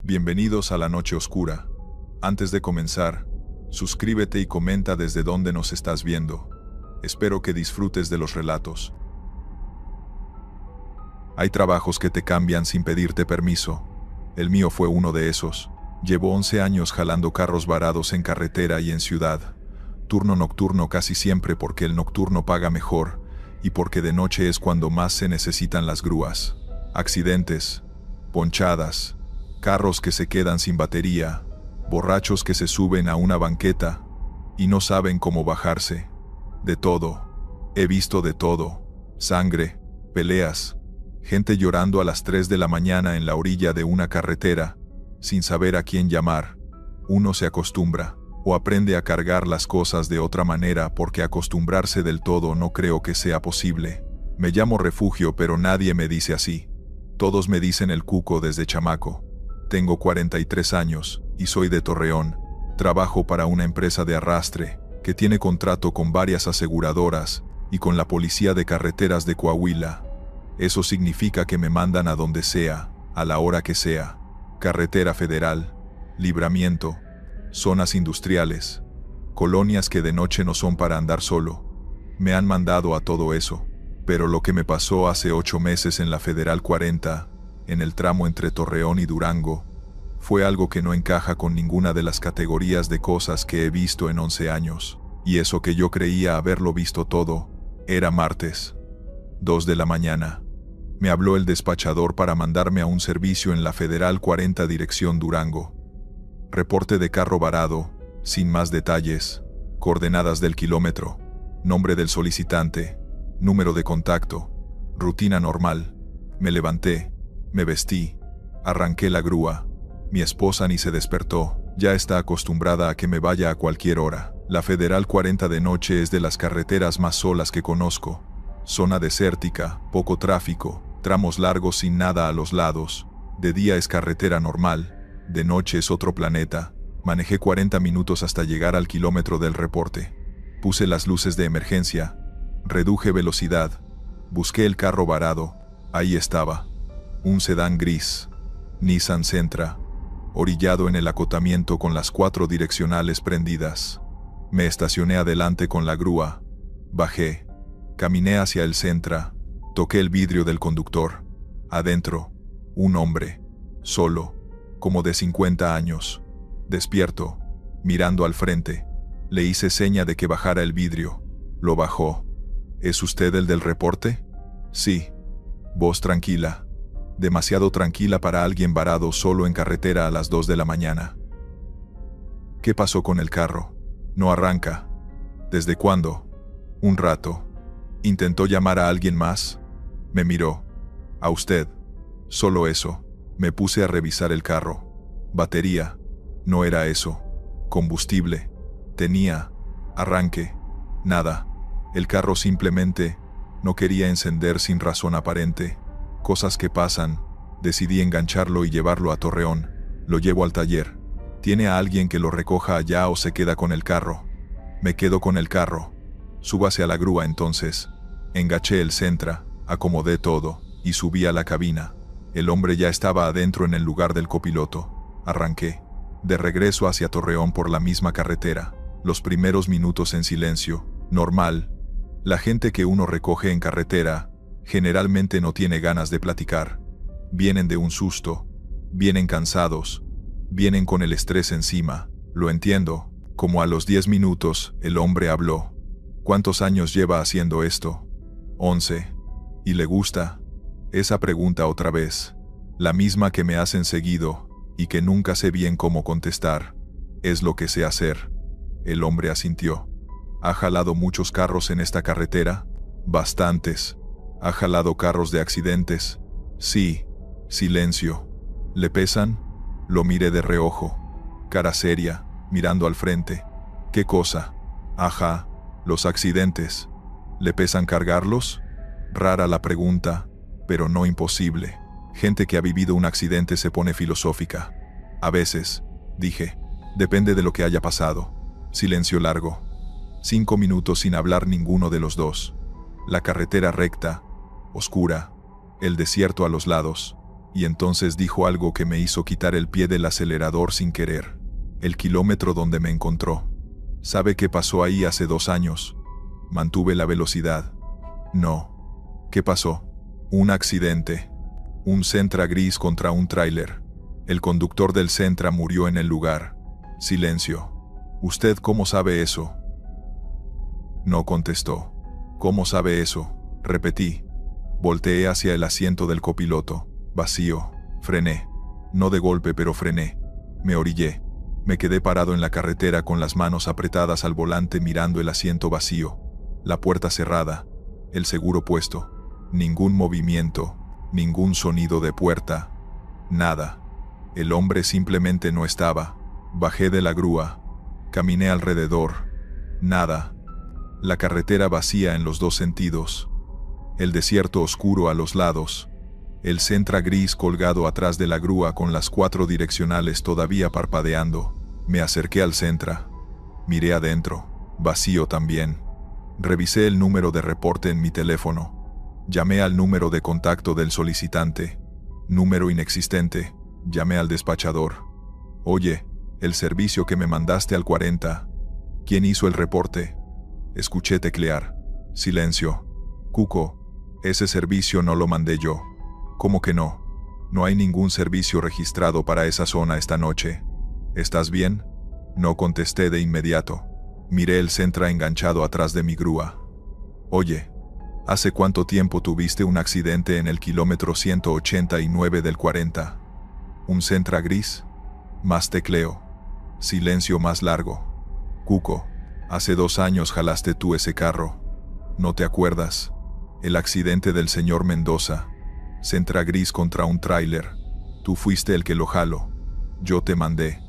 Bienvenidos a la noche oscura. Antes de comenzar, suscríbete y comenta desde dónde nos estás viendo. Espero que disfrutes de los relatos. Hay trabajos que te cambian sin pedirte permiso. El mío fue uno de esos. Llevo 11 años jalando carros varados en carretera y en ciudad. Turno nocturno casi siempre porque el nocturno paga mejor y porque de noche es cuando más se necesitan las grúas. Accidentes, ponchadas, carros que se quedan sin batería, borrachos que se suben a una banqueta y no saben cómo bajarse. De todo. He visto de todo. Sangre, peleas, gente llorando a las 3 de la mañana en la orilla de una carretera, sin saber a quién llamar. Uno se acostumbra, o aprende a cargar las cosas de otra manera porque acostumbrarse del todo no creo que sea posible. Me llamo Refugio, pero nadie me dice así. Todos me dicen el Cuco desde chamaco. Tengo 43 años y soy de Torreón. Trabajo para una empresa de arrastre que tiene contrato con varias aseguradoras y con la policía de carreteras de Coahuila. Eso significa que me mandan a donde sea, a la hora que sea. Carretera federal, libramiento, zonas industriales, colonias que de noche no son para andar solo. Me han mandado a todo eso, pero lo que me pasó hace 8 meses en la Federal 40, en el tramo entre Torreón y Durango, fue algo que no encaja con ninguna de las categorías de cosas que he visto en 11 años. Y eso que yo creía haberlo visto todo, era martes, 2 de la mañana. Me habló el despachador para mandarme a un servicio en la Federal 40 dirección Durango. Reporte de carro varado, sin más detalles, coordenadas del kilómetro, nombre del solicitante, número de contacto, rutina normal. Me levanté, me vestí, arranqué la grúa. Mi esposa ni se despertó, ya está acostumbrada a que me vaya a cualquier hora. La Federal 40 de noche es de las carreteras más solas que conozco. Zona desértica, poco tráfico, tramos largos sin nada a los lados. De día es carretera normal, de noche es otro planeta. Manejé 40 minutos hasta llegar al kilómetro del reporte. Puse las luces de emergencia, reduje velocidad, busqué el carro varado, ahí estaba. Un sedán gris, Nissan Sentra, orillado en el acotamiento con las 4 direccionales prendidas. Me estacioné adelante con la grúa, bajé, caminé hacia el Sentra, toqué el vidrio del conductor. Adentro, un hombre, solo, como de 50 años, despierto, mirando al frente. Le hice seña de que bajara el vidrio. Lo bajó. ¿Es usted el del reporte? Sí. Voz tranquila. Demasiado tranquila para alguien varado solo en carretera a las 2 de la mañana. ¿Qué pasó con el carro? No arranca. ¿Desde cuándo? Un rato. ¿Intentó llamar a alguien más? Me miró. A usted. Solo eso. Me puse a revisar el carro. Batería. No era eso. Combustible. Tenía. Arranque. Nada. El carro simplemente no quería encender sin razón aparente. Cosas que pasan. Decidí engancharlo y llevarlo a Torreón. Lo llevo al taller. ¿Tiene a alguien que lo recoja allá o se queda con el carro? Me quedo con el carro. Súbase a la grúa entonces. Enganché el Sentra, acomodé todo y subí a la cabina. El hombre ya estaba adentro en el lugar del copiloto. Arranqué. De regreso hacia Torreón por la misma carretera. Los primeros minutos en silencio. Normal. La gente que uno recoge en carretera generalmente no tiene ganas de platicar. Vienen de un susto. Vienen cansados. Vienen con el estrés encima. Lo entiendo. Como a los 10 minutos, el hombre habló. ¿Cuántos años lleva haciendo esto? 11. ¿Y le gusta? Esa pregunta otra vez. La misma que me hacen seguido, y que nunca sé bien cómo contestar. Es lo que sé hacer. El hombre asintió. ¿Ha jalado muchos carros en esta carretera? Bastantes. ¿Ha jalado carros de accidentes? Sí. Silencio. ¿Le pesan? Lo miré de reojo. Cara seria, mirando al frente. ¿Qué cosa? Ajá, los accidentes. ¿Le pesan cargarlos? Rara la pregunta, pero no imposible. Gente que ha vivido un accidente se pone filosófica. A veces, dije, depende de lo que haya pasado. Silencio largo. 5 minutos sin hablar ninguno de los dos. La carretera recta, oscura, el desierto a los lados. y entonces dijo algo que me hizo quitar el pie del acelerador sin querer. El kilómetro donde me encontró. ¿Sabe qué pasó ahí hace 2 años? Mantuve la velocidad. No. ¿Qué pasó? Un accidente. Un Sentra gris contra un tráiler. El conductor del Sentra murió en el lugar. Silencio. ¿Usted cómo sabe eso? No contestó. ¿Cómo sabe eso? Repetí. Volteé hacia el asiento del copiloto. Vacío. Frené. No de golpe, pero frené. Me orillé. Me quedé parado en la carretera con las manos apretadas al volante mirando el asiento vacío. La puerta cerrada. El seguro puesto. Ningún movimiento. Ningún sonido de puerta. Nada. El hombre simplemente no estaba. Bajé de la grúa. Caminé alrededor. Nada. La carretera vacía en los 2 sentidos. El desierto oscuro a los lados. El Sentra gris colgado atrás de la grúa con las 4 direccionales todavía parpadeando. Me acerqué al Sentra. Miré adentro. Vacío también. Revisé el número de reporte en mi teléfono. Llamé al número de contacto del solicitante. Número inexistente. Llamé al despachador. Oye, el servicio que me mandaste al 40. ¿Quién hizo el reporte? Escuché teclear. Silencio. Cuco, ese servicio no lo mandé yo. ¿Cómo que no? No hay ningún servicio registrado para esa zona esta noche. ¿Estás bien? No contesté de inmediato. Miré el Sentra enganchado atrás de mi grúa. Oye, ¿hace cuánto tiempo tuviste un accidente en el kilómetro 189 del 40? ¿Un Sentra gris? Más tecleo. Silencio más largo. Cuco, hace 2 años jalaste tú ese carro. ¿No te acuerdas? El accidente del señor Mendoza. Sentra gris contra un tráiler. Tú fuiste el que lo jaló. Yo te mandé.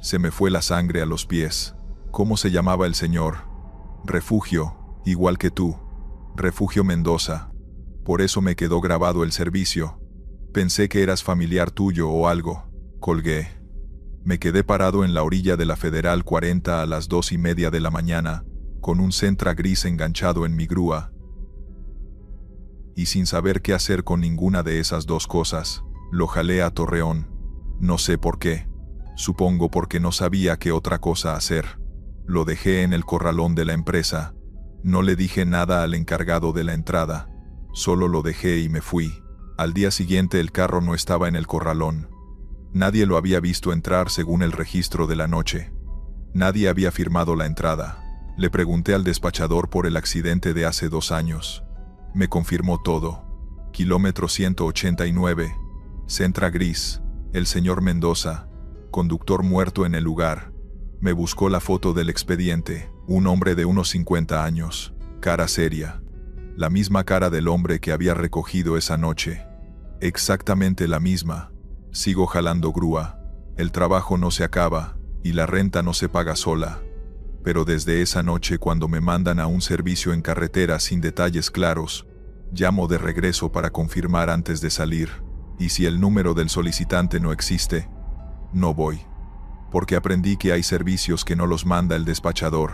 Se me fue la sangre a los pies. ¿Cómo se llamaba el señor? Refugio, igual que tú. Refugio Mendoza. Por eso me quedó grabado el servicio. Pensé que eras familiar tuyo o algo. Colgué. Me quedé parado en la orilla de la Federal 40 a las 2:30 de la mañana, con un Sentra gris enganchado en mi grúa. Y sin saber qué hacer con ninguna de esas 2 cosas, lo jalé a Torreón. No sé por qué. Supongo porque no sabía qué otra cosa hacer. Lo dejé en el corralón de la empresa. No le dije nada al encargado de la entrada. Solo lo dejé y me fui. Al día siguiente el carro no estaba en el corralón. Nadie lo había visto entrar según el registro de la noche. Nadie había firmado la entrada. Le pregunté al despachador por el accidente de hace 2 años. Me confirmó todo. Kilómetro 189. Sentra gris. El señor Mendoza. Conductor muerto en el lugar. Me buscó la foto del expediente. Un hombre de unos 50 años. Cara seria. La misma cara del hombre que había recogido esa noche. Exactamente la misma. Sigo jalando grúa. El trabajo no se acaba, y la renta no se paga sola. Pero desde esa noche cuando me mandan a un servicio en carretera sin detalles claros, llamo de regreso para confirmar antes de salir, y si el número del solicitante no existe, no voy. Porque aprendí que hay servicios que no los manda el despachador,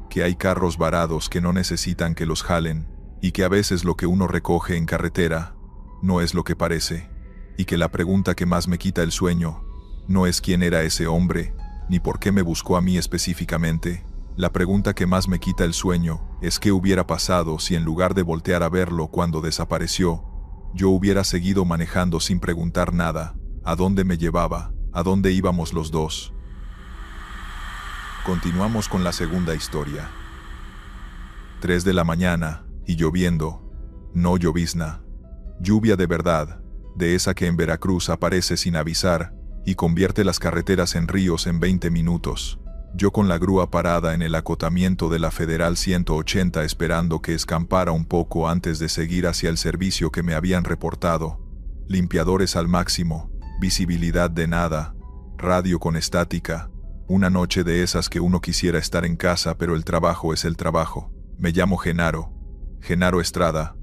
que hay carros varados que no necesitan que los jalen, y que a veces lo que uno recoge en carretera no es lo que parece, y que la pregunta que más me quita el sueño no es quién era ese hombre, ni por qué me buscó a mí específicamente. La pregunta que más me quita el sueño es qué hubiera pasado si en lugar de voltear a verlo cuando desapareció, yo hubiera seguido manejando sin preguntar nada, a dónde me llevaba, a dónde íbamos los dos. Continuamos con la segunda historia. 3 de la mañana, y lloviendo. No llovizna. Lluvia de verdad, de esa que en Veracruz aparece sin avisar, y convierte las carreteras en ríos en 20 minutos. Yo con la grúa parada en el acotamiento de la Federal 180 esperando que escampara un poco antes de seguir hacia el servicio que me habían reportado. Limpiadores al máximo, visibilidad de nada, radio con estática. Una noche de esas que uno quisiera estar en casa pero el trabajo es el trabajo. Me llamo Genaro. Genaro Estrada.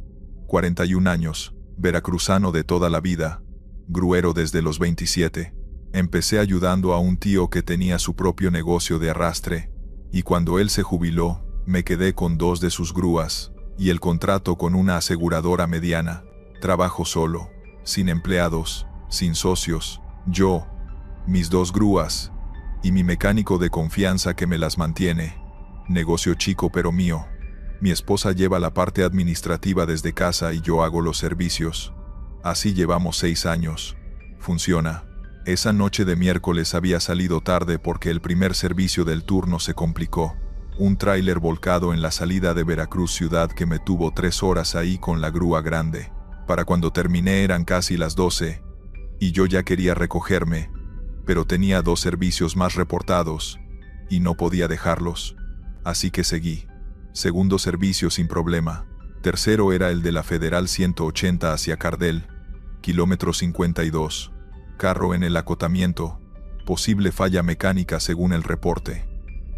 41 años, veracruzano de toda la vida. Gruero desde los 27. Empecé ayudando a un tío que tenía su propio negocio de arrastre, y cuando él se jubiló, me quedé con 2 de sus grúas, y el contrato con una aseguradora mediana. Trabajo solo, sin empleados, sin socios, yo, mis 2 grúas, y mi mecánico de confianza que me las mantiene. Negocio chico pero mío. Mi esposa lleva la parte administrativa desde casa y yo hago los servicios. Así llevamos 6 años. Funciona. Esa noche de miércoles había salido tarde porque el primer servicio del turno se complicó. Un tráiler volcado en la salida de Veracruz ciudad que me tuvo 3 horas ahí con la grúa grande. Para cuando terminé eran casi las 12. Y yo ya quería recogerme, pero tenía 2 servicios más reportados, y no podía dejarlos. Así que seguí. Segundo servicio sin problema. Tercero era el de la Federal 180 hacia Cardel, kilómetro 52. Carro en el acotamiento. Posible falla mecánica según el reporte.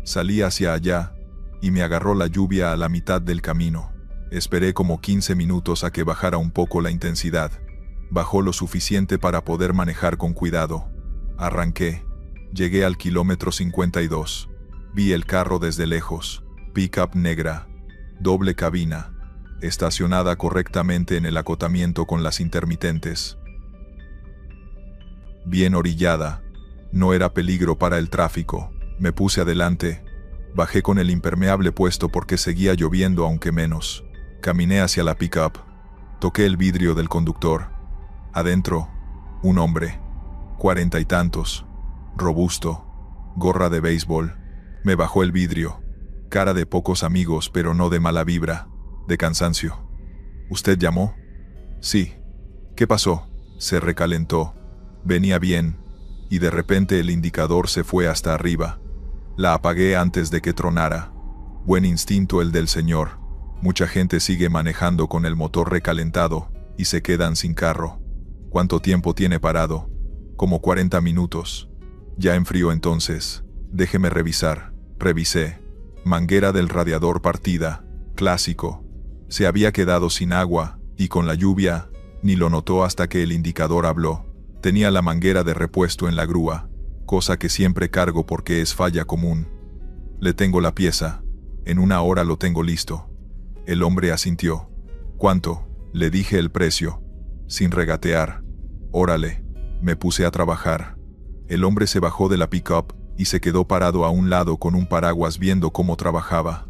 Salí hacia allá, y me agarró la lluvia a la mitad del camino. Esperé como 15 minutos a que bajara un poco la intensidad. Bajó lo suficiente para poder manejar con cuidado. Arranqué. Llegué al kilómetro 52. Vi el carro desde lejos. Pickup negra. Doble cabina. Estacionada correctamente en el acotamiento con las intermitentes. Bien orillada. No era peligro para el tráfico. Me puse adelante. Bajé con el impermeable puesto porque seguía lloviendo aunque menos. Caminé hacia la pickup. Toqué el vidrio del conductor. Adentro, un hombre. 40 y tantos. Robusto. Gorra de béisbol. Me bajó el vidrio. Cara de pocos amigos pero no de mala vibra. De cansancio. ¿Usted llamó? Sí. ¿Qué pasó? Se recalentó. Venía bien. Y de repente el indicador se fue hasta arriba. La apagué antes de que tronara. Buen instinto el del señor. Mucha gente sigue manejando con el motor recalentado y se quedan sin carro. ¿Cuánto tiempo tiene parado? Como 40 minutos. Ya enfrió entonces. Déjeme revisar. Revisé. Manguera del radiador partida. Clásico. Se había quedado sin agua, y con la lluvia, ni lo notó hasta que el indicador habló. Tenía la manguera de repuesto en la grúa, cosa que siempre cargo porque es falla común. Le tengo la pieza. En 1 hora lo tengo listo. El hombre asintió. ¿Cuánto? Le dije el precio. Sin regatear. Órale. Me puse a trabajar. El hombre se bajó de la pick-up y se quedó parado a un lado con un paraguas viendo cómo trabajaba.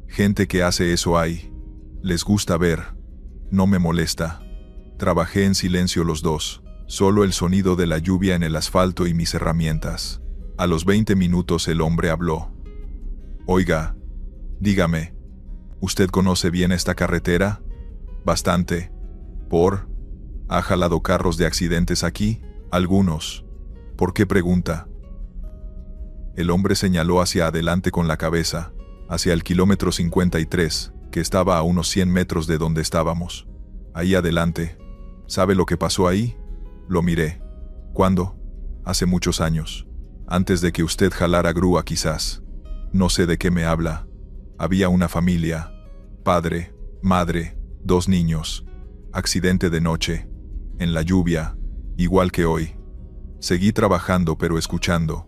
Gente que hace eso hay. Les gusta ver. No me molesta. Trabajé en silencio los dos. Solo el sonido de la lluvia en el asfalto y mis herramientas. A los 20 minutos el hombre habló. Oiga, dígame, ¿usted conoce bien esta carretera? Bastante. ¿Por? ¿Ha jalado carros de accidentes aquí? Algunos. ¿Por qué pregunta? El hombre señaló hacia adelante con la cabeza, hacia el kilómetro 53, que estaba a unos 100 metros de donde estábamos. Ahí adelante. ¿Sabe lo que pasó ahí? Lo miré. ¿Cuándo? Hace muchos años. Antes de que usted jalara grúa quizás. No sé de qué me habla. Había una familia. Padre, madre, 2 niños. Accidente de noche. En la lluvia. Igual que hoy. Seguí trabajando pero escuchando.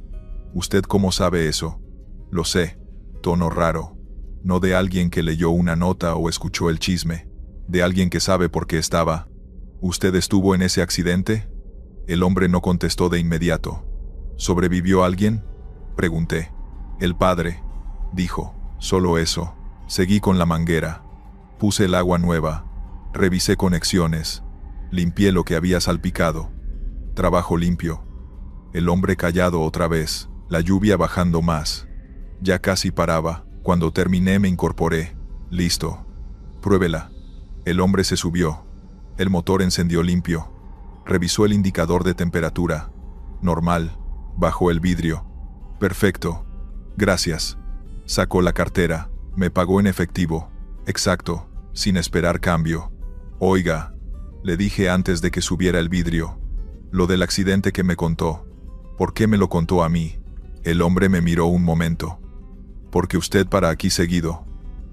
¿Usted cómo sabe eso? Lo sé. Tono raro. No de alguien que leyó una nota o escuchó el chisme. De alguien que sabe por qué estaba. ¿Usted estuvo en ese accidente? El hombre no contestó de inmediato. ¿Sobrevivió alguien? Pregunté. El padre. Dijo. Solo eso. Seguí con la manguera. Puse el agua nueva. Revisé conexiones. Limpié lo que había salpicado. Trabajo limpio. El hombre callado otra vez. La lluvia bajando más. Ya casi paraba. Cuando terminé me incorporé. Listo. Pruébela. El hombre se subió. El motor encendió limpio. Revisó el indicador de temperatura. Normal. Bajó el vidrio. Perfecto. Gracias. Sacó la cartera. Me pagó en efectivo. Exacto. Sin esperar cambio. Oiga. Le dije antes de que subiera el vidrio. Lo del accidente que me contó. ¿Por qué me lo contó a mí? El hombre me miró un momento. Porque usted para aquí seguido.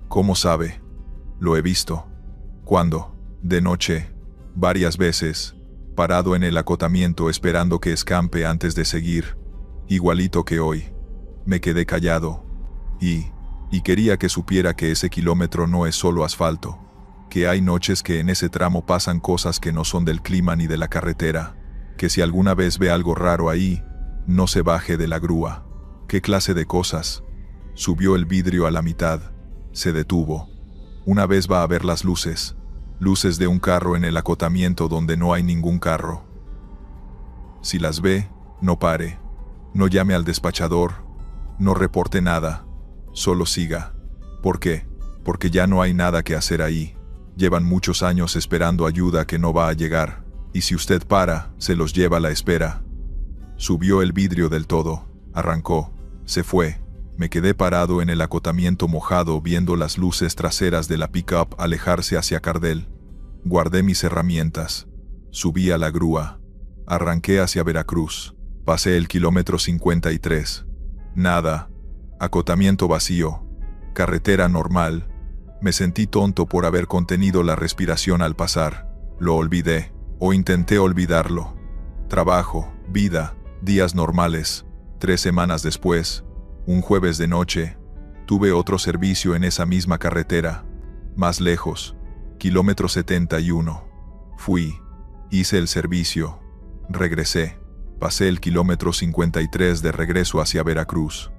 ¿Cómo sabe? Lo he visto. ¿Cuándo? De noche. Varias veces. Parado en el acotamiento esperando que escampe antes de seguir. Igualito que hoy. Me quedé callado. Y quería que supiera que ese kilómetro no es solo asfalto. Que hay noches que en ese tramo pasan cosas que no son del clima ni de la carretera. que si alguna vez ve algo raro ahí, no se baje de la grúa. ¿Qué clase de cosas? Subió el vidrio a la mitad. Se detuvo. Una vez va a ver las luces. Luces de un carro en el acotamiento donde no hay ningún carro. Si las ve, no pare. No llame al despachador. No reporte nada. Solo siga. ¿Por qué? Porque ya no hay nada que hacer ahí. Llevan muchos años esperando ayuda que no va a llegar. Y si usted para, se los lleva a la espera. Subió el vidrio del todo. Arrancó. Se fue. Me quedé parado en el acotamiento mojado viendo las luces traseras de la pick-up alejarse hacia Cardel. Guardé mis herramientas. Subí a la grúa. Arranqué hacia Veracruz. Pasé el kilómetro 53. Nada. Acotamiento vacío. Carretera normal. Me sentí tonto por haber contenido la respiración al pasar. Lo olvidé. O intenté olvidarlo. Trabajo, vida, días normales. 3 semanas después, un jueves de noche, tuve otro servicio en esa misma carretera. Más lejos. Kilómetro 71. Fui. Hice el servicio. Regresé. Pasé el kilómetro 53 de regreso hacia Veracruz.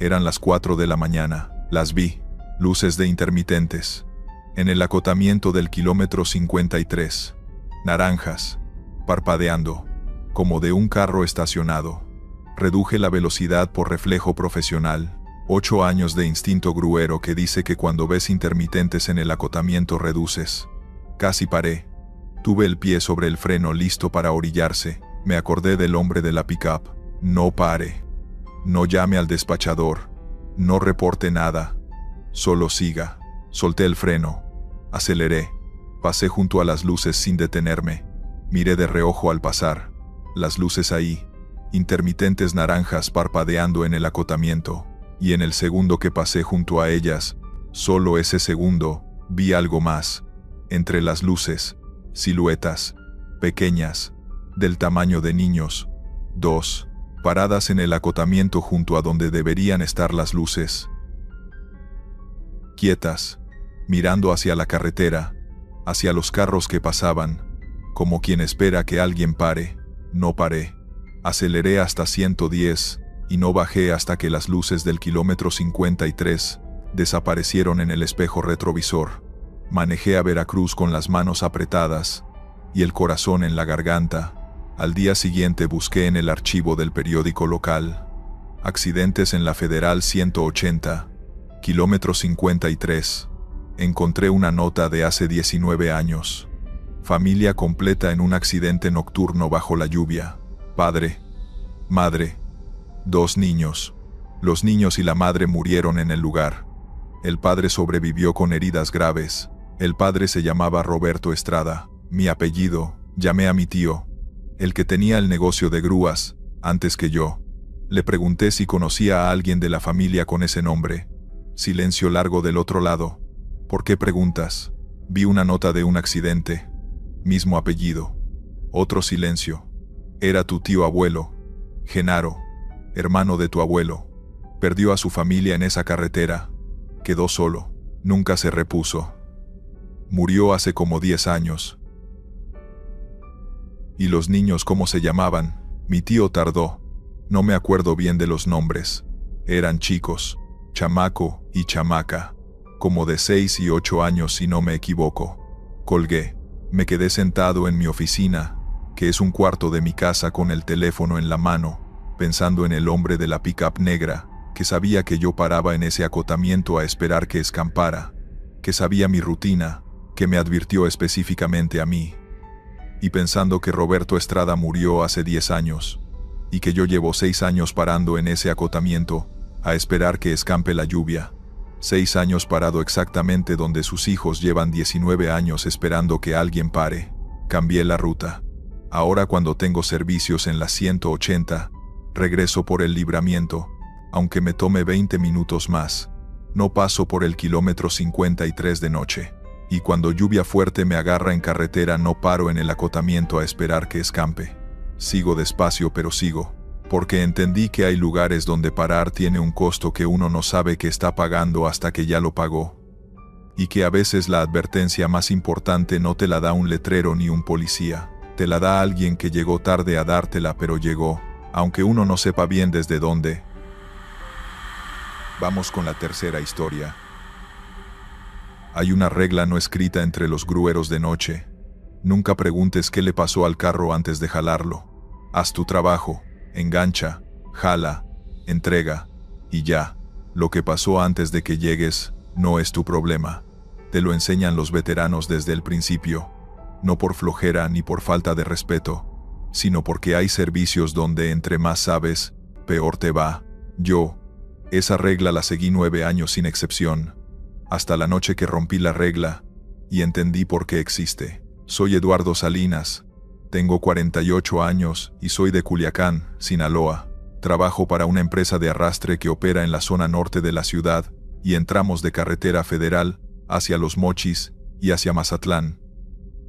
Eran las 4 de la mañana. Las vi. Luces de intermitentes. En el acotamiento del kilómetro 53. Naranjas. Parpadeando. Como de un carro estacionado. Reduje la velocidad por reflejo profesional. 8 años de instinto gruero que dice que cuando ves intermitentes en el acotamiento reduces. Casi paré. Tuve el pie sobre el freno listo para orillarse. Me acordé del hombre de la pick-up. No pare. No llame al despachador. No reporte nada. Solo siga. Solté el freno. Aceleré. Pasé junto a las luces sin detenerme. Miré de reojo al pasar. Las luces ahí. Intermitentes naranjas parpadeando en el acotamiento. Y en el segundo que pasé junto a ellas, solo ese segundo, vi algo más. Entre las luces, siluetas, pequeñas, del tamaño de niños. 2, paradas en el acotamiento junto a donde deberían estar las luces. Quietas, mirando hacia la carretera, hacia los carros que pasaban, como quien espera que alguien pare. No paré. Aceleré hasta 110, y no bajé hasta que las luces del kilómetro 53 desaparecieron en el espejo retrovisor. Manejé a Veracruz con las manos apretadas y el corazón en la garganta. Al día siguiente busqué en el archivo del periódico local. Accidentes en la Federal 180, kilómetro 53. Encontré una nota de hace 19 años. Familia completa en un accidente nocturno bajo la lluvia. Padre, madre, 2 niños. Los niños y la madre murieron en el lugar. El padre sobrevivió con heridas graves. El padre se llamaba Roberto Estrada. Mi apellido. Llamé a mi tío, el que tenía el negocio de grúas, antes que yo. Le pregunté si conocía a alguien de la familia con ese nombre. Silencio largo del otro lado. ¿Por qué preguntas? Vi una nota de un accidente. Mismo apellido. Otro silencio. Era tu tío abuelo, Genaro, hermano de tu abuelo. Perdió a su familia en esa carretera. Quedó solo. Nunca se repuso. Murió hace como 10 años. ¿Y los niños cómo se llamaban? Mi tío tardó. No me acuerdo bien de los nombres. Eran chicos, chamaco y chamaca. Como de 6 y 8 años si no me equivoco. Colgué. Me quedé sentado en mi oficina, que es un cuarto de mi casa con el teléfono en la mano, pensando en el hombre de la pick-up negra, que sabía que yo paraba en ese acotamiento a esperar que escampara, que sabía mi rutina, que me advirtió específicamente a mí. Y pensando que Roberto Estrada murió hace 10 años, y que yo llevo 6 años parando en ese acotamiento, a esperar que escampe la lluvia. 6 años parado exactamente donde sus hijos llevan 19 años esperando que alguien pare. Cambié la ruta. Ahora cuando tengo servicios en la 180, regreso por el Libramiento, aunque me tome 20 minutos más. No paso por el kilómetro 53 de noche. Y cuando lluvia fuerte me agarra en carretera no paro en el acotamiento a esperar que escampe. Sigo despacio pero sigo, porque entendí que hay lugares donde parar tiene un costo que uno no sabe que está pagando hasta que ya lo pagó. Y que a veces la advertencia más importante no te la da un letrero ni un policía. Te la da alguien que llegó tarde a dártela, pero llegó, aunque uno no sepa bien desde dónde. Vamos con la tercera historia. Hay una regla no escrita entre los grueros de noche. Nunca preguntes qué le pasó al carro antes de jalarlo. Haz tu trabajo, engancha, jala, entrega, y ya. Lo que pasó antes de que llegues no es tu problema. Te lo enseñan los veteranos desde el principio. No por flojera ni por falta de respeto, sino porque hay servicios donde entre más sabes, peor te va. Yo, esa regla la seguí 9 años sin excepción. Hasta la noche que rompí la regla y entendí por qué existe. Soy Eduardo Salinas, tengo 48 años y soy de Culiacán, Sinaloa. Trabajo para una empresa de arrastre que opera en la zona norte de la ciudad y en tramos de carretera federal hacia Los Mochis y hacia Mazatlán.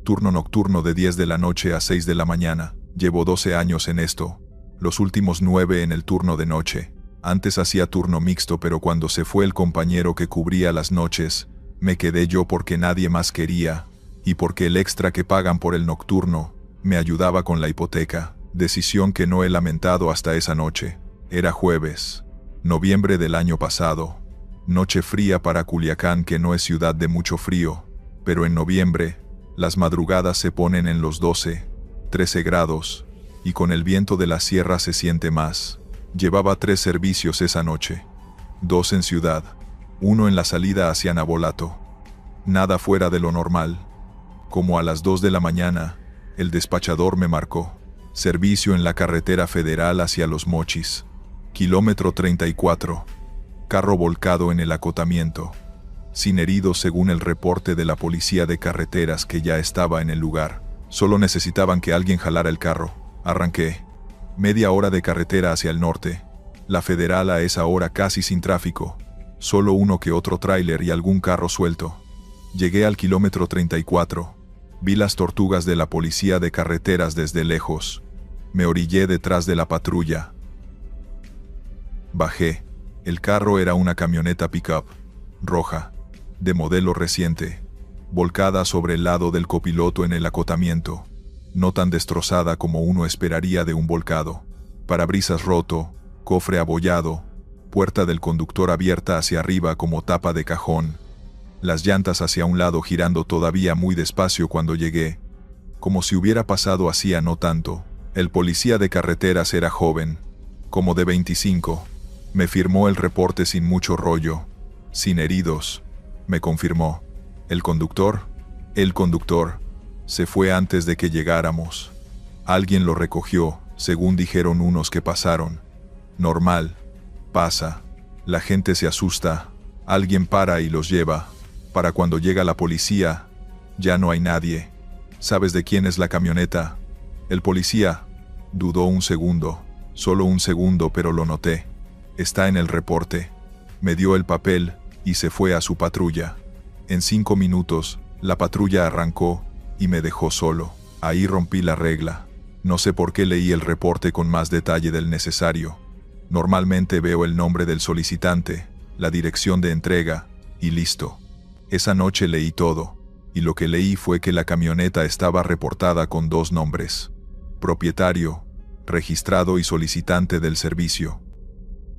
Turno nocturno de 10 de la noche a 6 de la mañana. Llevo 12 años en esto, los últimos 9 en el turno de noche. Antes hacía turno mixto, pero cuando se fue el compañero que cubría las noches, me quedé yo porque nadie más quería, y porque el extra que pagan por el nocturno me ayudaba con la hipoteca, decisión que no he lamentado hasta esa noche. Era jueves, noviembre del año pasado, noche fría para Culiacán, que no es ciudad de mucho frío, pero en noviembre, las madrugadas se ponen en los 12, 13 grados, y con el viento de la sierra se siente más. Llevaba 3 servicios esa noche, 2 en ciudad, 1 en la salida hacia Navolato. Nada fuera de lo normal. Como a las 2 de la mañana, el despachador me marcó. Servicio en la carretera federal hacia Los Mochis. Kilómetro 34. Carro volcado en el acotamiento. Sin heridos según el reporte de la policía de carreteras que ya estaba en el lugar. Solo necesitaban que alguien jalara el carro. Arranqué. Media hora de carretera hacia el norte. La federal a esa hora casi sin tráfico. Solo uno que otro tráiler y algún carro suelto. Llegué al kilómetro 34. Vi las tortugas de la policía de carreteras desde lejos. Me orillé detrás de la patrulla. Bajé. El carro era una camioneta pick-up, roja, de modelo reciente, volcada sobre el lado del copiloto en el acotamiento. No tan destrozada como uno esperaría de un volcado. Parabrisas roto, cofre abollado, puerta del conductor abierta hacia arriba como tapa de cajón. Las llantas hacia un lado girando todavía muy despacio cuando llegué. Como si hubiera pasado hacía no tanto. El policía de carreteras era joven, como de 25. Me firmó el reporte sin mucho rollo. Sin heridos. Me confirmó. ¿El conductor? El conductor. Se fue antes de que llegáramos. Alguien lo recogió, según dijeron unos que pasaron. Normal. Pasa. La gente se asusta. Alguien para y los lleva. Para cuando llega la policía, ya no hay nadie. ¿Sabes de quién es la camioneta? El policía dudó un segundo. Solo un segundo, pero lo noté. Está en el reporte. Me dio el papel y se fue a su patrulla. En 5 minutos, la patrulla arrancó y me dejó solo. Ahí rompí la regla. No sé por qué leí el reporte con más detalle del necesario. Normalmente veo el nombre del solicitante, la dirección de entrega, y listo. Esa noche leí todo, y lo que leí fue que la camioneta estaba reportada con 2 nombres: propietario, registrado, y solicitante del servicio.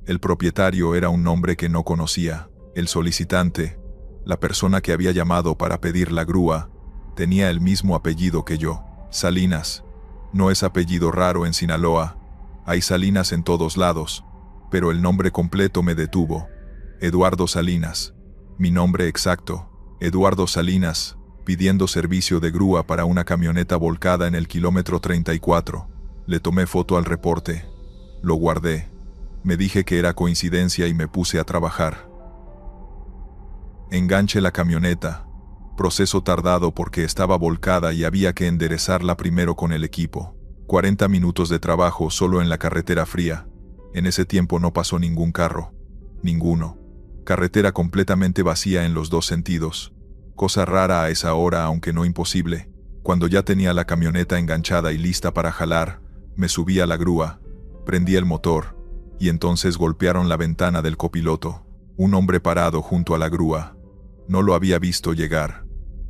El propietario era un nombre que no conocía. El solicitante, la persona que había llamado para pedir la grúa, tenía el mismo apellido que yo, Salinas. No es apellido raro en Sinaloa. Hay Salinas en todos lados, pero el nombre completo me detuvo. Eduardo Salinas. Mi nombre exacto, Eduardo Salinas, pidiendo servicio de grúa para una camioneta volcada en el kilómetro 34. Le tomé foto al reporte. Lo guardé. Me dije que era coincidencia y me puse a trabajar. Enganché la camioneta. Proceso tardado porque estaba volcada y había que enderezarla primero con el equipo. 40 minutos de trabajo solo en la carretera fría. En ese tiempo no pasó ningún carro. Ninguno. Carretera completamente vacía en los 2 sentidos. Cosa rara a esa hora, aunque no imposible. Cuando ya tenía la camioneta enganchada y lista para jalar, me subí a la grúa, prendí el motor, y entonces golpearon la ventana del copiloto. Un hombre parado junto a la grúa. No lo había visto llegar.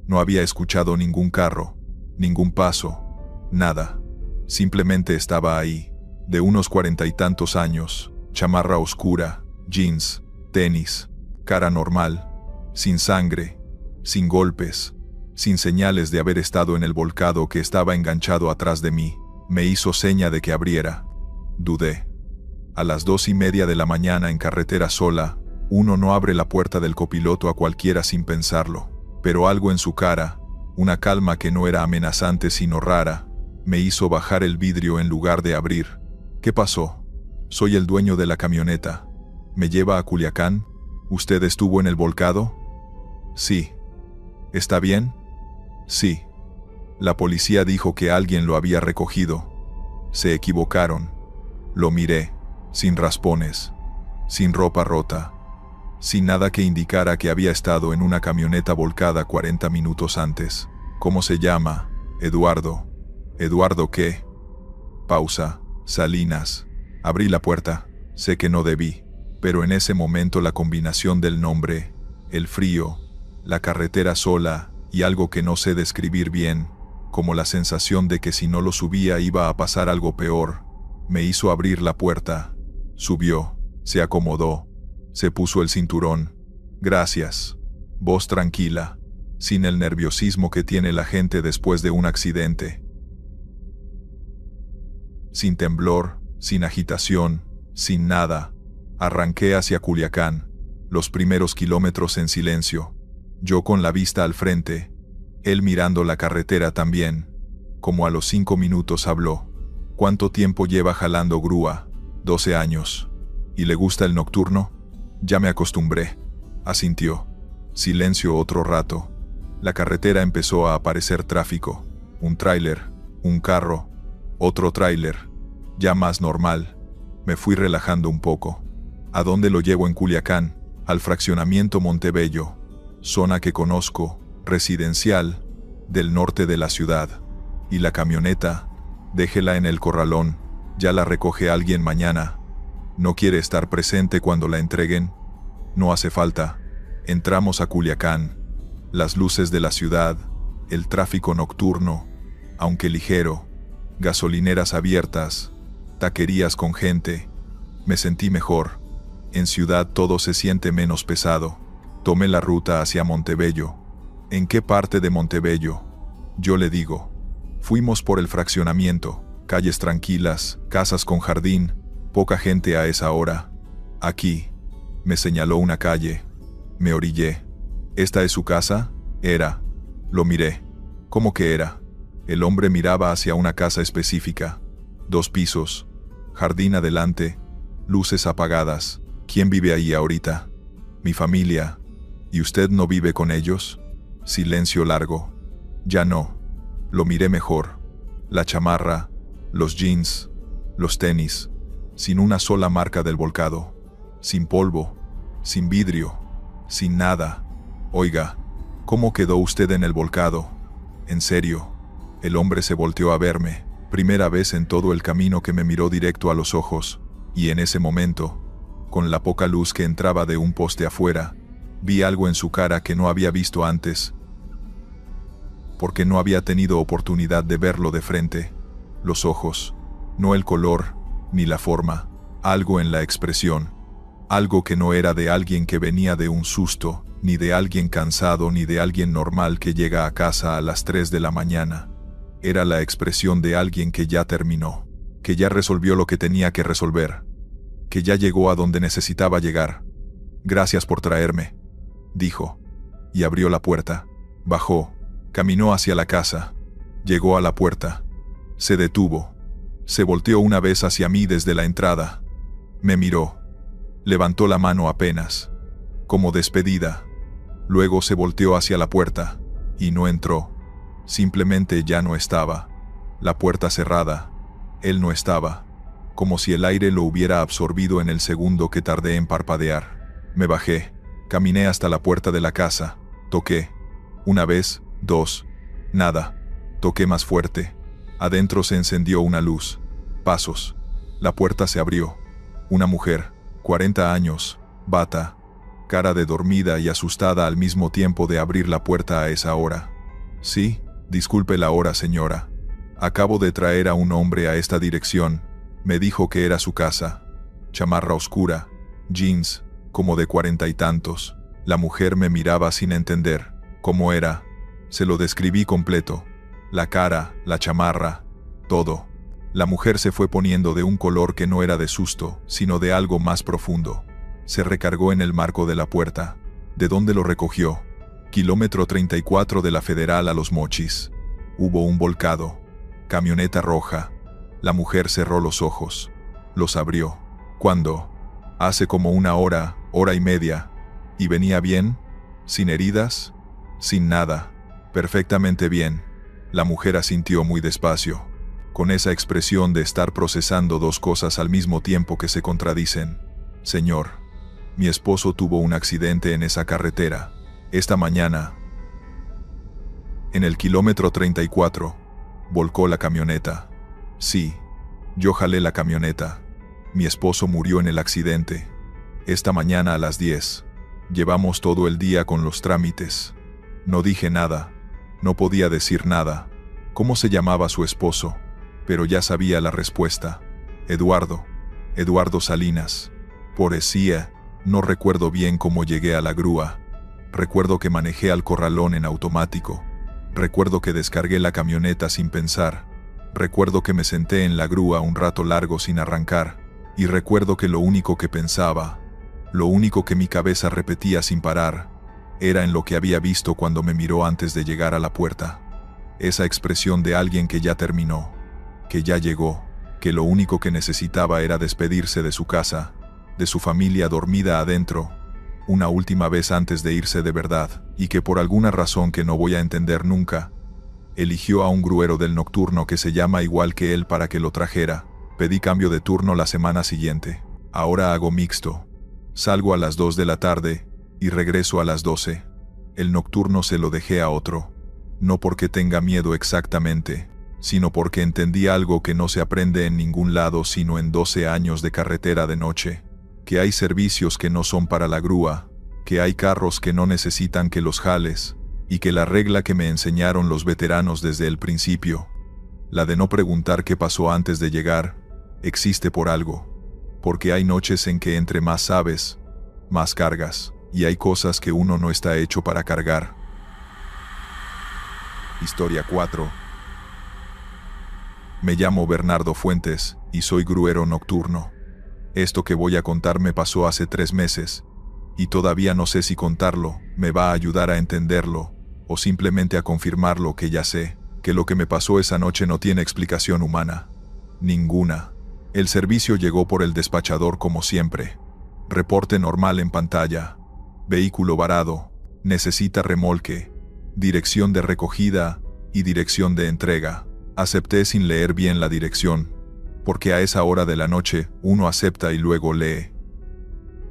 No había escuchado ningún carro, ningún paso. Nada. Simplemente estaba ahí, de unos 40 y tantos años, chamarra oscura, jeans, tenis, cara normal, sin sangre, sin golpes, sin señales de haber estado en el volcado que estaba enganchado atrás de mí. Me hizo seña de que abriera. Dudé. A las 2:30 de la mañana en carretera sola, uno no abre la puerta del copiloto a cualquiera sin pensarlo, pero algo en su cara, una calma que no era amenazante sino rara, me hizo bajar el vidrio en lugar de abrir. ¿Qué pasó? Soy el dueño de la camioneta. ¿Me lleva a Culiacán? ¿Usted estuvo en el volcado? Sí. ¿Está bien? Sí. La policía dijo que alguien lo había recogido. Se equivocaron. Lo miré, sin raspones, sin ropa rota, sin nada que indicara que había estado en una camioneta volcada 40 minutos antes. ¿Cómo se llama? Eduardo. ¿Eduardo qué? Pausa. Salinas. Abrí la puerta. Sé que no debí, pero en ese momento la combinación del nombre, el frío, la carretera sola y algo que no sé describir bien, como la sensación de que si no lo subía iba a pasar algo peor, me hizo abrir la puerta. Subió, se acomodó, se puso el cinturón. Gracias. Voz tranquila, sin el nerviosismo que tiene la gente después de un accidente. Sin temblor, sin agitación, sin nada. Arranqué hacia Culiacán, los primeros kilómetros en silencio, yo con la vista al frente, él mirando la carretera también. Como a los 5 minutos habló. ¿Cuánto tiempo lleva jalando grúa? 12 años. ¿Y le gusta el nocturno? Ya me acostumbré. Asintió. Silencio otro rato. La carretera empezó a aparecer tráfico. Un tráiler, un carro, otro tráiler. Ya más normal. Me fui relajando un poco. ¿A dónde lo llevo en Culiacán? Al fraccionamiento Montebello, zona que conozco, residencial, del norte de la ciudad. ¿Y la camioneta? Déjela en el corralón, ya la recoge alguien mañana. ¿No quiere estar presente cuando la entreguen? No hace falta. Entramos a Culiacán. Las luces de la ciudad, el tráfico nocturno, aunque ligero, gasolineras abiertas, taquerías con gente. Me sentí mejor. En ciudad todo se siente menos pesado. Tomé la ruta hacia Montebello. ¿En qué parte de Montebello? Yo le digo. Fuimos por el fraccionamiento, calles tranquilas, casas con jardín, poca gente a esa hora. Aquí. Me señaló una calle. Me orillé. ¿Esta es su casa? Era. Lo miré. ¿Cómo que era? El hombre miraba hacia una casa específica. 2 pisos. Jardín adelante. Luces apagadas. ¿Quién vive ahí ahorita? Mi familia. ¿Y usted no vive con ellos? Silencio largo. Ya no. Lo miré mejor. La chamarra, los jeans, los tenis, sin una sola marca del volcado. Sin polvo, sin vidrio, sin nada. Oiga, ¿cómo quedó usted en el volcado? En serio. El hombre se volteó a verme, primera vez en todo el camino que me miró directo a los ojos, y en ese momento, con la poca luz que entraba de un poste afuera, vi algo en su cara que no había visto antes, porque no había tenido oportunidad de verlo de frente. Los ojos, no el color, ni la forma, algo en la expresión, algo que no era de alguien que venía de un susto, ni de alguien cansado, ni de alguien normal que llega a casa a las 3 de la mañana. Era la expresión de alguien que ya terminó, que ya resolvió lo que tenía que resolver, que ya llegó a donde necesitaba llegar. Gracias por traerme, dijo, y abrió la puerta. Bajó, caminó hacia la casa, llegó a la puerta, se detuvo, se volteó una vez hacia mí desde la entrada, me miró, levantó la mano apenas, como despedida, luego se volteó hacia la puerta, y no entró. Simplemente ya no estaba. La puerta cerrada. Él no estaba. Como si el aire lo hubiera absorbido en el segundo que tardé en parpadear. Me bajé. Caminé hasta la puerta de la casa. Toqué. 1 vez, 2. Nada. Toqué más fuerte. Adentro se encendió una luz. Pasos. La puerta se abrió. Una mujer, 40 años, bata, cara de dormida y asustada al mismo tiempo de abrir la puerta a esa hora. Sí. Disculpe la hora, señora. Acabo de traer a un hombre a esta dirección. Me dijo que era su casa. Chamarra oscura, jeans, como de 40 y tantos. La mujer me miraba sin entender. ¿Cómo era? Se lo describí completo. La cara, la chamarra, todo. La mujer se fue poniendo de un color que no era de susto, sino de algo más profundo. Se recargó en el marco de la puerta. ¿De dónde lo recogió? Kilómetro 34 de la Federal a Los Mochis. Hubo un volcado. Camioneta roja. La mujer cerró los ojos. Los abrió. ¿Cuándo? Hace como una hora, hora y media. ¿Y venía bien? ¿Sin heridas? Sin nada. Perfectamente bien. La mujer asintió muy despacio, con esa expresión de estar procesando dos cosas al mismo tiempo que se contradicen. Señor, mi esposo tuvo un accidente en esa carretera, esta mañana. En el kilómetro 34, volcó la camioneta. Sí, yo jalé la camioneta. Mi esposo murió en el accidente. Esta mañana a las 10. Llevamos todo el día con los trámites. No dije nada. No podía decir nada. ¿Cómo se llamaba su esposo? Pero ya sabía la respuesta. Eduardo. Eduardo Salinas. Pobrecía, no recuerdo bien cómo llegué a la grúa. Recuerdo que manejé al corralón en automático. Recuerdo que descargué la camioneta sin pensar. Recuerdo que me senté en la grúa un rato largo sin arrancar. Y recuerdo que lo único que pensaba, lo único que mi cabeza repetía sin parar, era en lo que había visto cuando me miró antes de llegar a la puerta. Esa expresión de alguien que ya terminó, que ya llegó, que lo único que necesitaba era despedirse de su casa, de su familia dormida adentro, una última vez antes de irse de verdad, y que por alguna razón que no voy a entender nunca, eligió a un gruero del nocturno que se llama igual que él para que lo trajera. Pedí cambio de turno la semana siguiente. Ahora hago mixto. Salgo a las 2 de la tarde y regreso a las 12. El nocturno se lo dejé a otro. No porque tenga miedo exactamente, sino porque entendí algo que no se aprende en ningún lado sino en 12 años de carretera de noche. Que hay servicios que no son para la grúa, que hay carros que no necesitan que los jales, y que la regla que me enseñaron los veteranos desde el principio, la de no preguntar qué pasó antes de llegar, existe por algo. Porque hay noches en que entre más sabes, más cargas, y hay cosas que uno no está hecho para cargar. Historia 4. Me llamo Bernardo Fuentes, y soy gruero nocturno. Esto que voy a contar me pasó hace 3 meses, y todavía no sé si contarlo me va a ayudar a entenderlo, o simplemente a confirmar lo que ya sé, que lo que me pasó esa noche no tiene explicación humana. Ninguna. El servicio llegó por el despachador como siempre. Reporte normal en pantalla. Vehículo varado. Necesita remolque. Dirección de recogida y dirección de entrega. Acepté sin leer bien la dirección, porque a esa hora de la noche uno acepta y luego lee.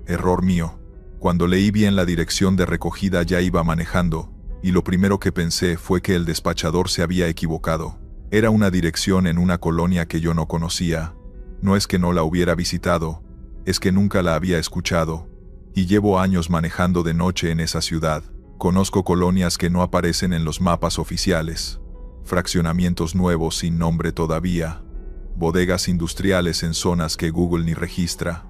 Error mío. Cuando leí bien la dirección de recogida ya iba manejando, y lo primero que pensé fue que el despachador se había equivocado. Era una dirección en una colonia que yo no conocía. No es que no la hubiera visitado, es que nunca la había escuchado, y llevo años manejando de noche en esa ciudad. Conozco colonias que no aparecen en los mapas oficiales, fraccionamientos nuevos sin nombre todavía, bodegas industriales en zonas que Google ni registra.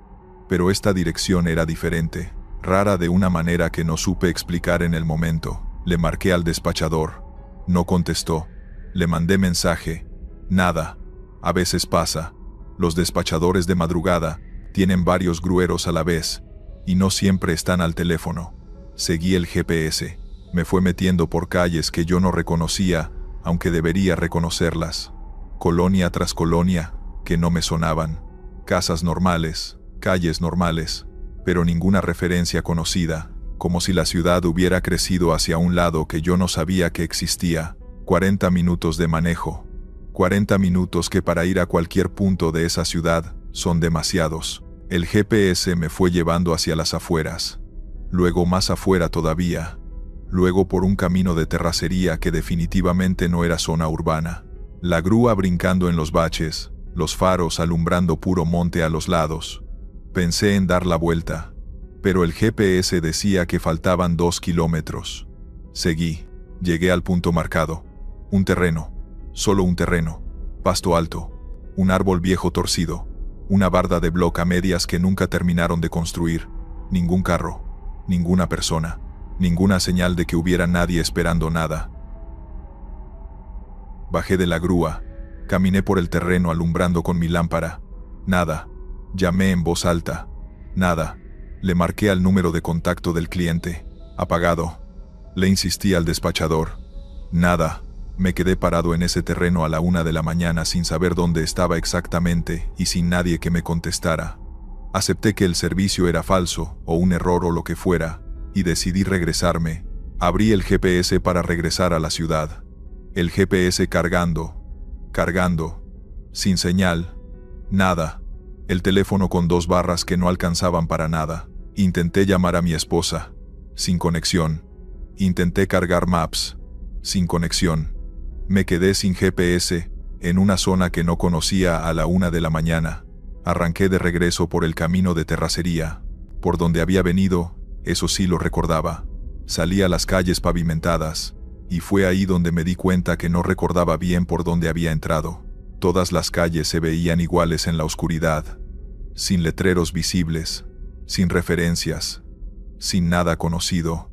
Pero esta dirección era diferente, rara de una manera que no supe explicar en el momento. Le marqué al despachador. No contestó. Le mandé mensaje. Nada. A veces pasa. Los despachadores de madrugada tienen varios grueros a la vez, y no siempre están al teléfono. Seguí el GPS. Me fue metiendo por calles que yo no reconocía, aunque debería reconocerlas. Colonia tras colonia, que no me sonaban. Casas normales, calles normales, pero ninguna referencia conocida, como si la ciudad hubiera crecido hacia un lado que yo no sabía que existía. 40 minutos de manejo. 40 minutos que para ir a cualquier punto de esa ciudad son demasiados. El GPS me fue llevando hacia las afueras. Luego más afuera todavía. Luego por un camino de terracería que definitivamente no era zona urbana. La grúa brincando en los baches, los faros alumbrando puro monte a los lados. Pensé en dar la vuelta, pero el GPS decía que faltaban 2 kilómetros. Seguí. Llegué al punto marcado. Un terreno. Solo un terreno. pasto alto, un árbol viejo torcido, una barda de bloc a medias que nunca terminaron de construir, ningún carro, ninguna persona, ninguna señal de que hubiera nadie esperando nada. Bajé de la grúa, caminé por el terreno alumbrando con mi lámpara. Nada. Llamé en voz alta. Nada. Le marqué al número de contacto del cliente. Apagado. Le insistí al despachador. Nada. Me quedé parado en ese terreno a la 1 de la mañana sin saber dónde estaba exactamente y sin nadie que me contestara. Acepté que el servicio era falso, o un error o lo que fuera, y decidí regresarme. Abrí el GPS para regresar a la ciudad. El GPS cargando, sin señal, nada. El teléfono con 2 barras que no alcanzaban para nada. Intenté llamar a mi esposa, sin conexión. Intenté cargar Maps, sin conexión. Me quedé sin GPS, en una zona que no conocía a la 1 de la mañana. Arranqué de regreso por el camino de terracería, por donde había venido, eso sí lo recordaba. Salí a las calles pavimentadas, y fue ahí donde me di cuenta que no recordaba bien por dónde había entrado. Todas las calles se veían iguales en la oscuridad, sin letreros visibles, sin referencias, sin nada conocido.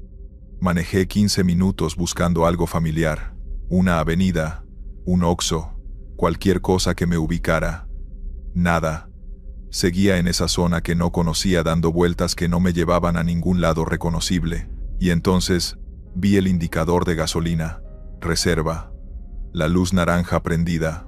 Manejé 15 minutos buscando algo familiar, una avenida, un Oxxo, cualquier cosa que me ubicara. Nada. Seguía en esa zona que no conocía dando vueltas que no me llevaban a ningún lado reconocible, y entonces vi el indicador de gasolina, reserva, la luz naranja prendida.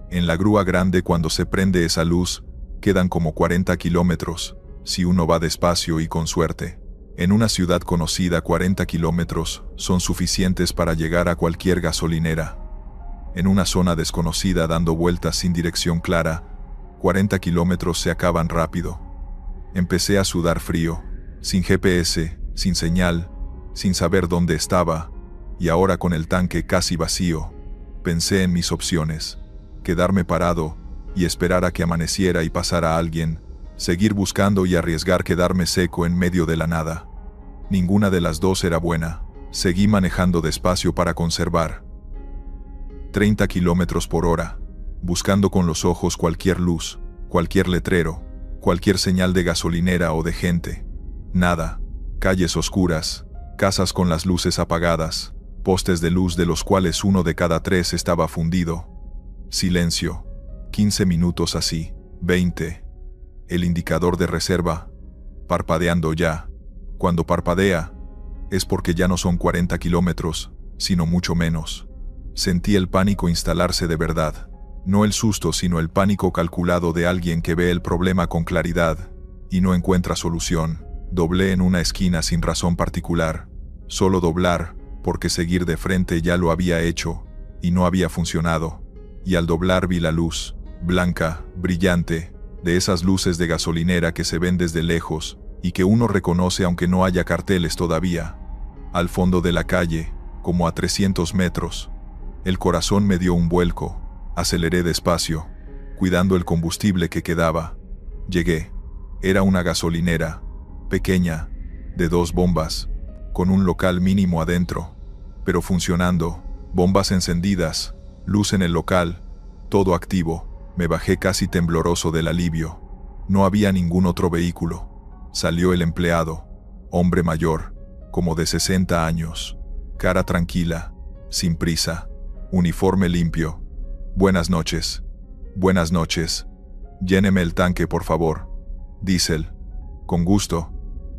En la grúa grande cuando se prende esa luz, quedan como 40 kilómetros, si uno va despacio y con suerte. En una ciudad conocida 40 kilómetros son suficientes para llegar a cualquier gasolinera. En una zona desconocida dando vueltas sin dirección clara, 40 kilómetros se acaban rápido. Empecé a sudar frío, sin GPS, sin señal, sin saber dónde estaba, y ahora con el tanque casi vacío. Pensé en mis opciones: quedarme parado y esperar a que amaneciera y pasara alguien, seguir buscando y arriesgar quedarme seco en medio de la nada. Ninguna de las dos era buena. Seguí manejando despacio para conservar 30 kilómetros por hora, buscando con los ojos cualquier luz, cualquier letrero, cualquier señal de gasolinera o de gente. Nada. Calles oscuras, casas con las luces apagadas, postes de luz de los cuales 1 de cada 3 estaba fundido. Silencio. 15 minutos así, 20. El indicador de reserva, parpadeando ya. Cuando parpadea, es porque ya no son 40 kilómetros, sino mucho menos. Sentí el pánico instalarse de verdad. No el susto, sino el pánico calculado de alguien que ve el problema con claridad y no encuentra solución. Doblé en una esquina sin razón particular. Solo doblar, porque seguir de frente ya lo había hecho, y no había funcionado. Y al doblar vi la luz, blanca, brillante, de esas luces de gasolinera que se ven desde lejos, y que uno reconoce aunque no haya carteles todavía. Al fondo de la calle, como a 300 metros. El corazón me dio un vuelco. Aceleré despacio, cuidando el combustible que quedaba. Llegué. Era una gasolinera, pequeña, de 2 bombas, con un local mínimo adentro, pero funcionando, bombas encendidas, luz en el local, todo activo. Me bajé casi tembloroso del alivio. No había ningún otro vehículo. Salió el empleado, hombre mayor, como de 60 años, cara tranquila, sin prisa, uniforme limpio. Buenas noches. Buenas noches. Lléneme el tanque, por favor. Diésel. Con gusto.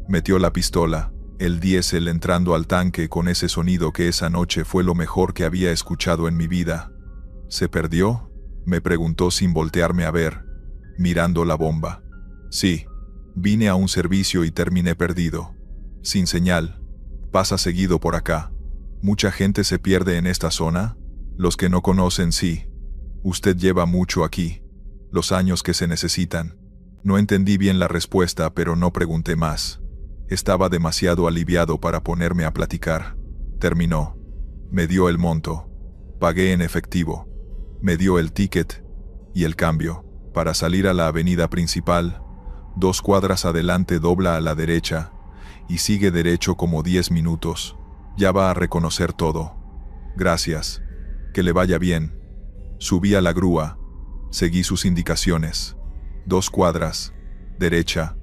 Metió la pistola, el diésel entrando al tanque con ese sonido que esa noche fue lo mejor que había escuchado en mi vida. ¿Se perdió?, me preguntó sin voltearme a ver, mirando la bomba. Sí. Vine a un servicio y terminé perdido. Sin señal. Pasa seguido por acá. ¿Mucha gente se pierde en esta zona? Los que no conocen, sí. Usted lleva mucho aquí. Los años que se necesitan. No entendí bien la respuesta, pero no pregunté más. Estaba demasiado aliviado para ponerme a platicar. Terminó. Me dio el monto. Pagué en efectivo. Me dio el ticket y el cambio. Para salir a la avenida principal, 2 cuadras adelante dobla a la derecha y sigue derecho como 10 minutos. Ya va a reconocer todo. Gracias. Que le vaya bien. Subí a la grúa. Seguí sus indicaciones. 2 cuadras. Derecha.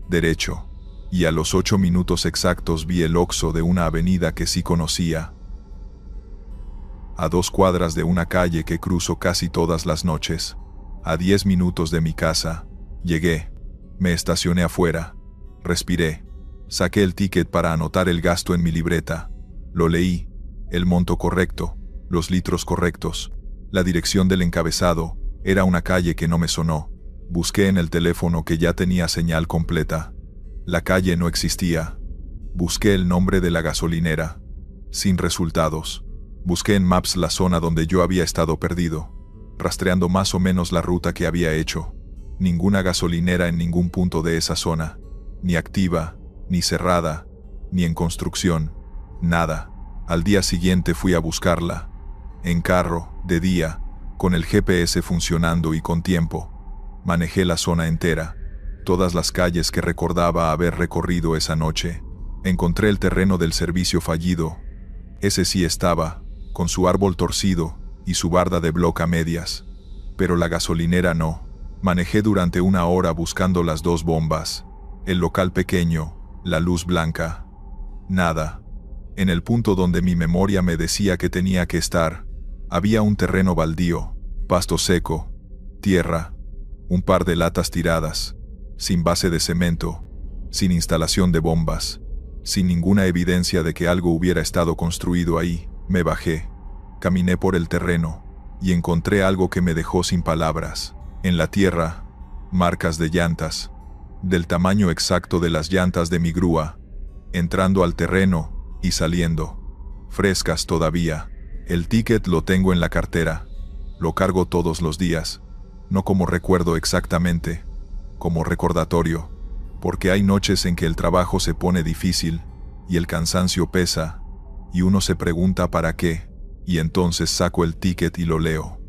Derecho. Y a los 8 minutos exactos vi el Oxxo de una avenida que sí conocía. A 2 cuadras de una calle que cruzo casi todas las noches. A 10 minutos de mi casa. Llegué. Me estacioné afuera. Respiré. Saqué el ticket para anotar el gasto en mi libreta. Lo leí. El monto correcto. Los litros correctos. La dirección del encabezado. Era una calle que no me sonó. Busqué en el teléfono que ya tenía señal completa. La calle no existía. Busqué el nombre de la gasolinera. Sin resultados. Busqué en Maps la zona donde yo había estado perdido, rastreando más o menos la ruta que había hecho. Ninguna gasolinera en ningún punto de esa zona. Ni activa, ni cerrada, ni en construcción. Nada. Al día siguiente fui a buscarla. En carro, de día, con el GPS funcionando y con tiempo. Manejé la zona entera. Todas las calles que recordaba haber recorrido esa noche. Encontré el terreno del servicio fallido. Ese sí estaba, con su árbol torcido y su barda de bloque a medias. Pero la gasolinera no. Manejé durante 1 hora buscando las 2 bombas. El local pequeño, la luz blanca. Nada. En el punto donde mi memoria me decía que tenía que estar, había un terreno baldío, pasto seco, tierra, un par de latas tiradas, sin base de cemento, sin instalación de bombas, sin ninguna evidencia de que algo hubiera estado construido ahí. Me bajé, caminé por el terreno, y encontré algo que me dejó sin palabras. En la tierra, marcas de llantas, del tamaño exacto de las llantas de mi grúa, entrando al terreno y saliendo, frescas todavía. El ticket lo tengo en la cartera, lo cargo todos los días, no como recuerdo exactamente, como recordatorio, porque hay noches en que el trabajo se pone difícil, y el cansancio pesa, y uno se pregunta para qué, y entonces saco el ticket y lo leo.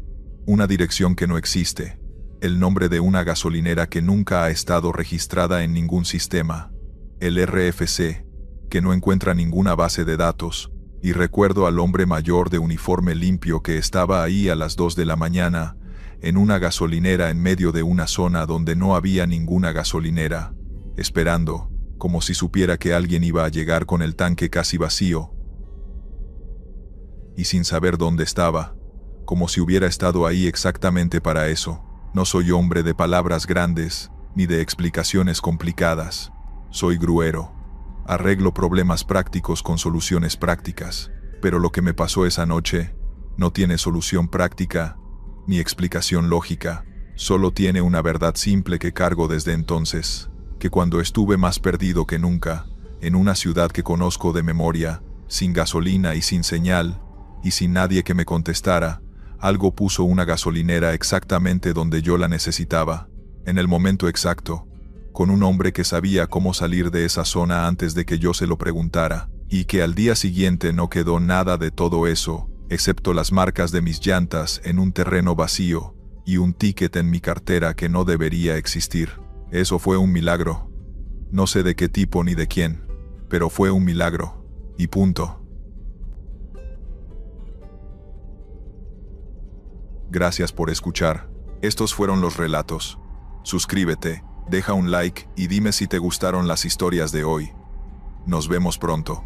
Una dirección que no existe, el nombre de una gasolinera que nunca ha estado registrada en ningún sistema, el RFC, que no encuentra ninguna base de datos, y recuerdo al hombre mayor de uniforme limpio que estaba ahí a las 2 de la mañana, en una gasolinera en medio de una zona donde no había ninguna gasolinera, esperando, como si supiera que alguien iba a llegar con el tanque casi vacío, y sin saber dónde estaba, como si hubiera estado ahí exactamente para eso. No soy hombre de palabras grandes, ni de explicaciones complicadas. Soy gruero. Arreglo problemas prácticos con soluciones prácticas, pero lo que me pasó esa noche no tiene solución práctica, ni explicación lógica, solo tiene una verdad simple que cargo desde entonces, que cuando estuve más perdido que nunca, en una ciudad que conozco de memoria, sin gasolina y sin señal, y sin nadie que me contestara, algo puso una gasolinera exactamente donde yo la necesitaba, en el momento exacto, con un hombre que sabía cómo salir de esa zona antes de que yo se lo preguntara, y que al día siguiente no quedó nada de todo eso, excepto las marcas de mis llantas en un terreno vacío, y un ticket en mi cartera que no debería existir. Eso fue un milagro. No sé de qué tipo ni de quién, pero fue un milagro, y punto. Gracias por escuchar. Estos fueron los relatos. Suscríbete, deja un like y dime si te gustaron las historias de hoy. Nos vemos pronto.